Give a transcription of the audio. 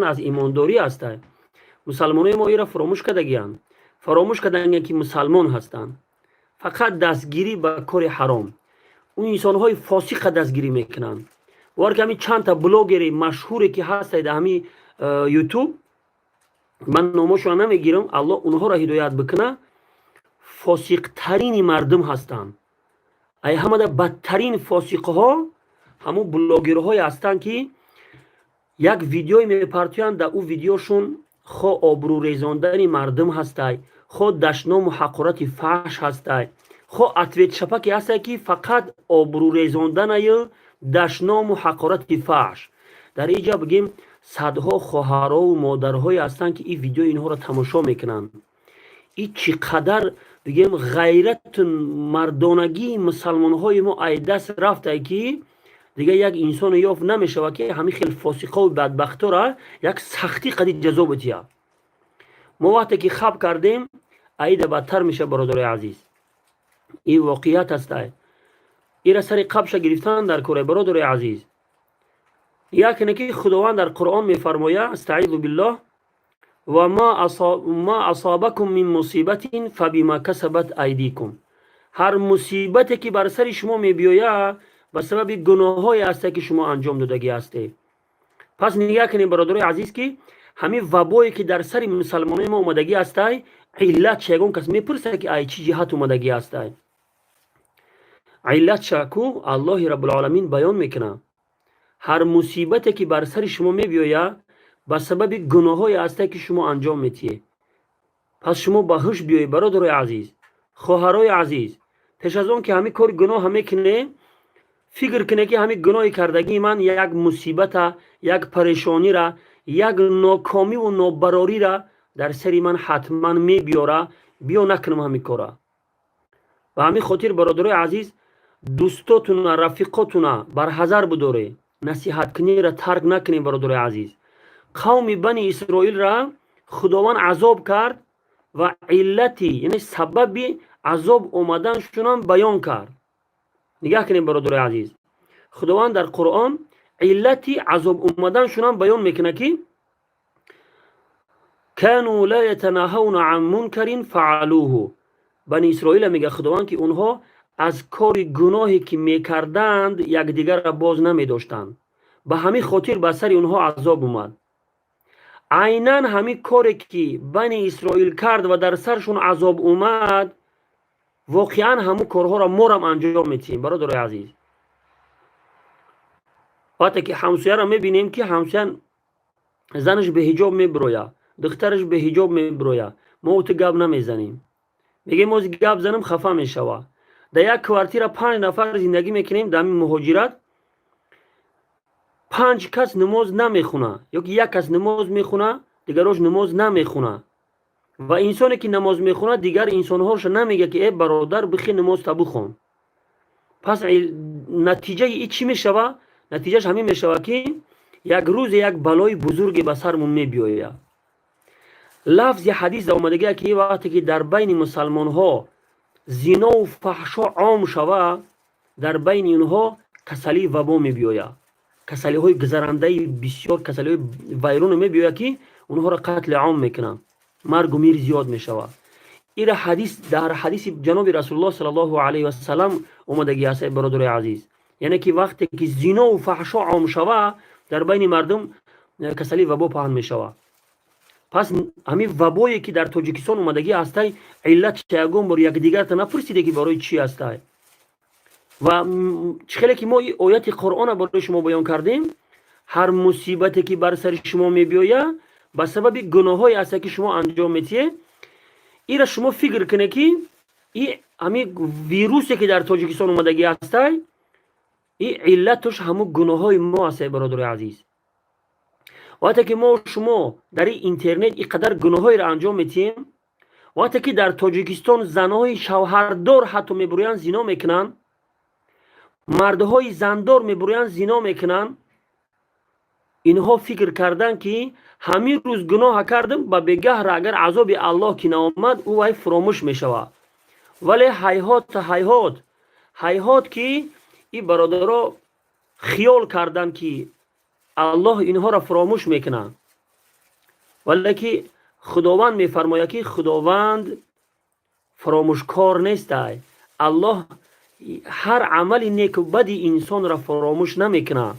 از ایمانداری است. مسلمانای ما ایرا فراموش کردگیان، فراموش کردن که مسلمان هستند. فقط دستگیری به کار حرام. اون انسان‌های فاسق دستگیری میکنن. وار که همین چند تا بلوگر مشهوری که هست در همین یوتیوب، من نامشون نمیگیرم، الله اونها را هدایت بکنه، فاسق ترین مردم هستند. ای همه بدترین فاسق‌ها همون بلوگرهای هستند که یک ویدیوی میپرتویند، در او ویدیوشون خو آبرو ریزاندن مردم هسته، خو دشنام و حقارت فحش هسته، خو اتویت شپکی هسته که فقط آبرو ریزاندن یا دشنام و حقارت فحش. در اینجا بگیم صدها خواهرها و مادرهای هستند که این ویدیو اینها را تماشا میکنن. این چقدر بگیم غیرت مردانگی مسلمان های ما ای دست رفته که دیگه یک انسان یافت نمیشه و که همین خیلی فاسقا و بدبختا را یک سختی قدید جزا بتیه. ما وقتی که خب کردیم ایده بدتر میشه برادر عزیز. این واقعیت است. این را سر قبش گرفتن در کره برادر عزیز. یکی که خداوند در قرآن میفرماید استعیذ بالله و ما اصابکم من مصیبت فبما کسبت ایدیکم. هر مصیبتی که بر سر شما میبیاید به سبب گناه‌های است که شما انجام دادگی هستی. پس نگاه کنید برادرای عزیز که همین وبایی که در سر مسلمانان ما اومدگی است، علت چگون کس میپرسه که ای چی جهت اومدگی است؟ علت شکو الله رب العالمین بیان میکنه. هر مصیبتی که بر سر شما میبیاید به سبب گناه‌های است که شما انجام میدید. پس شما به هوش بیایید برادرای عزیز، خواهرای عزیز. پیش از اون که همین کار گناه میکنه، فکر کنه که همین گناه کردگی من یک مصیبت، یک پریشانی را، یک ناکامی و نابراری را در سری من حتما می بیاره، بیا نکنم همین کارا. و همین خاطر برادرای عزیز دوستاتون رفیقاتون بر حذر بداره، نصیحت کنی را ترک نکنی برادرای عزیز. قوم بنی اسرائیل را خداوند عذاب کرد و علتی یعنی سبب عذاب اومدنشون بیان کرد. نگاه کنید برادر عزیز، خداوند در قرآن علتی عذاب اومدنشون بیان میکنه که كانوا لا يتناهون عن منکر فعلوه. بنی اسرائیل میگه خداوند که اونها از کار گناهی که میکردند یک دیگر را باز نمیداشتند، به همین خاطر به سر اونها عذاب اومد. عیناً همین کاری که بنی اسرائیل کرد و در سرشون عذاب اومد، واقعا همون کارها را ما هم انجام میدیم برادر عزیز. وقتی که همسایه را میبینیم که همسایه زنش به حجاب میبروید، دخترش به حجاب میبروید، ما اوت گپ نمیزنیم، میگیم ما گپ زنم خفه میشوه. در یک کوارتیر 5 نفر زندگی میکنیم، در این مهاجرت 5 کس نماز نمیخونه، یا یک کس نماز میخونه دیگرش نماز نمیخونه. و انسانی که نماز میخونه دیگر انسانهاش نمیگه که ای برادر بخی نماز تا بخون. پس نتیجه ای چی میشوه؟ نتیجهش همین میشوه که یک روز یک بلای بزرگی به سرمون میبیاید. لفظ حدیث اومده که وقتی که در بین مسلمان ها زنا و فحشا عام شوه، در بین اینها کسلی وبا میبیاید، کسلی های گذرنده بسیار، کسلی های ویرون میبیاید که اونها را قتل عام میکنن، مرگ و میر زیاد میشود. این حدیث در حدیث جناب رسول الله صلی الله علیه و سلم اومدگی است برادر عزیز. یعنی که وقتی که زنا و فحشا عام شود در بین مردم کسلی وبا پهن میشود. پس همین وبایی که در تاجیکستان اومدگی است، علت چگون بر یک دیگر تا نپرسیده که برای چی است. و خیلی که ما آیات قرآن برای شما بیان کردیم، هر مصیبتی که بر سر شما میبیاید به سبب گناه‌های است که شما انجام میدید. این را شما فکر کنید که این همین ویروسی که در تاجیکستان اومدگی است، این علتش همون گناه‌های ما است برادر عزیز. وقتی که ما شما در اینترنت اینقدر گناه‌های را انجام میدیم، وقتی که در تاجیکستان زنهای شوهردار حتی میبرویند زنا میکنن، مردهای زندار میبرویند زنا میکنن، اینها فکر کردن که همین روز گناه کردم با بگه را اگر عذاب الله که نامد او وای فراموش میشود. ولی حیات که این برادرها خیال کردن که الله اینها را فراموش میکنه. ولی که خداوند میفرماید که خداوند فراموشکار نیست. الله هر عمل نیک و بد انسان را فراموش نمیکنه.